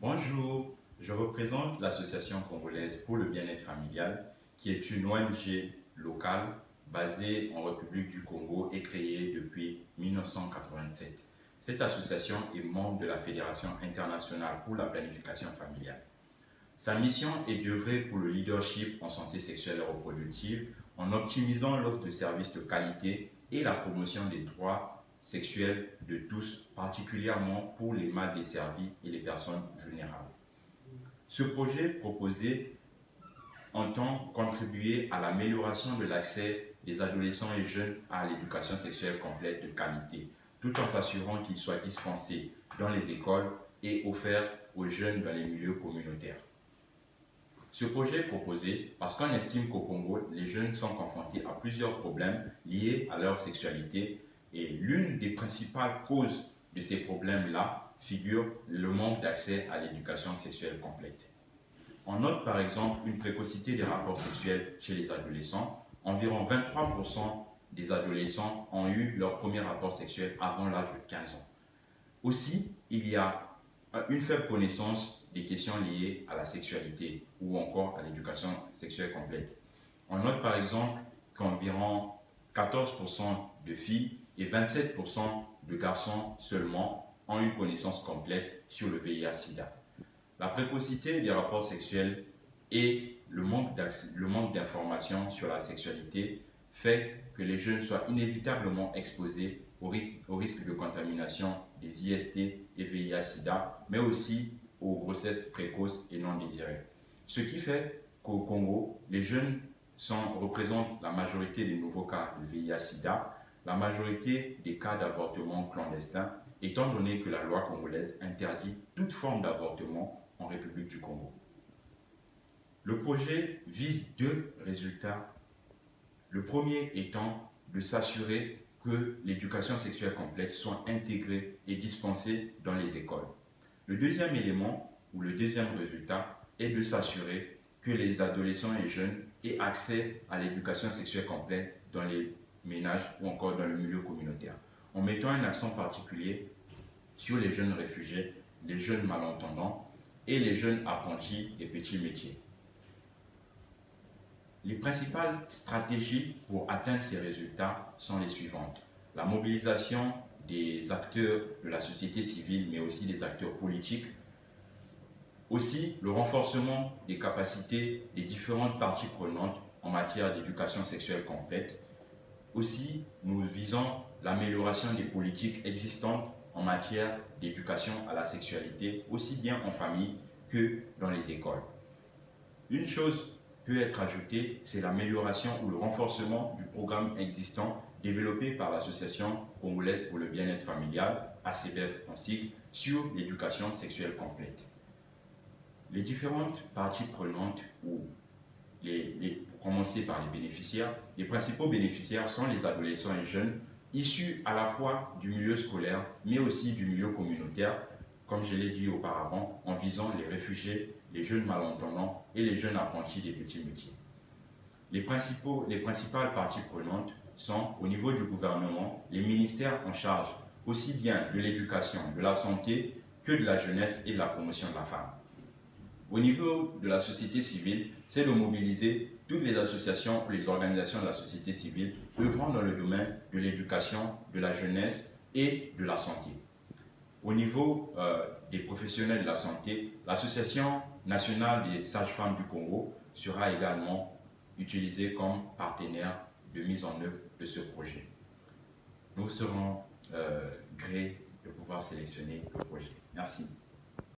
Bonjour, je représente l'Association congolaise pour le bien-être familial, qui est une ONG locale basée en République du Congo et créée depuis 1987. Cette association est membre de la Fédération internationale pour la planification familiale. Sa mission est d'œuvrer pour le leadership en santé sexuelle et reproductive en optimisant l'offre de services de qualité et la promotion des droits sexuels de tous, particulièrement pour les mal desservis et les personnes vulnérables. Ce projet proposé entend contribuer à l'amélioration de l'accès des adolescents et jeunes à l'éducation sexuelle complète de qualité, tout en s'assurant qu'il soit dispensé dans les écoles et offert aux jeunes dans les milieux communautaires. Ce projet est proposé parce qu'on estime qu'au Congo, les jeunes sont confrontés à plusieurs problèmes liés à leur sexualité et l'une des principales causes de ces problèmes-là figure le manque d'accès à l'éducation sexuelle complète. On note par exemple une précocité des rapports sexuels chez les adolescents. Environ 23% des adolescents ont eu leur premier rapport sexuel avant l'âge de 15 ans. Aussi, il y a une faible connaissance des questions liées à la sexualité ou encore à l'éducation sexuelle complète. On note par exemple qu'environ 14% de filles et 27% de garçons seulement ont une connaissance complète sur le VIH-Sida. La précocité des rapports sexuels et le manque d'informations sur la sexualité fait que les jeunes soient inévitablement exposés au risque de contamination des IST et VIH-Sida, mais aussi aux grossesses précoces et non désirées. Ce qui fait qu'au Congo, les jeunes représentent la majorité des nouveaux cas de VIH-Sida, la majorité des cas d'avortement clandestin, étant donné que la loi congolaise interdit toute forme d'avortement en République du Congo. Le projet vise deux résultats. Le premier étant de s'assurer que l'éducation sexuelle complète soit intégrée et dispensée dans les écoles. Le deuxième élément, ou le deuxième résultat, est de s'assurer que les adolescents et jeunes aient accès à l'éducation sexuelle complète dans les ménages ou encore dans le milieu communautaire, en mettant un accent particulier sur les jeunes réfugiés, les jeunes malentendants et les jeunes apprentis et petits métiers. Les principales stratégies pour atteindre ces résultats sont les suivantes. La mobilisation des acteurs de la société civile, mais aussi des acteurs politiques. Aussi, le renforcement des capacités des différentes parties prenantes en matière d'éducation sexuelle complète. Aussi, nous visons l'amélioration des politiques existantes en matière d'éducation à la sexualité, aussi bien en famille que dans les écoles. Une chose peut être ajoutée, c'est l'amélioration ou le renforcement du programme existant développé par l'Association congolaise pour le bien-être familial, ACBF en sigle, sur l'éducation sexuelle complète. Les différentes parties prenantes, pour commencer par les bénéficiaires, les principaux bénéficiaires sont les adolescents et jeunes issus à la fois du milieu scolaire, mais aussi du milieu communautaire, comme je l'ai dit auparavant, en visant les réfugiés, les jeunes malentendants et les jeunes apprentis des petits métiers. Les principales parties prenantes sont, au niveau du gouvernement, les ministères en charge aussi bien de l'éducation, de la santé que de la jeunesse et de la promotion de la femme. Au niveau de la société civile, c'est de mobiliser toutes les associations ou les organisations de la société civile œuvrant dans le domaine de l'éducation, de la jeunesse et de la santé. Au niveau des professionnels de la santé, l'Association nationale des sages-femmes du Congo sera également utilisée comme partenaire de mise en œuvre de ce projet. Nous serons grés de pouvoir sélectionner le projet. Merci.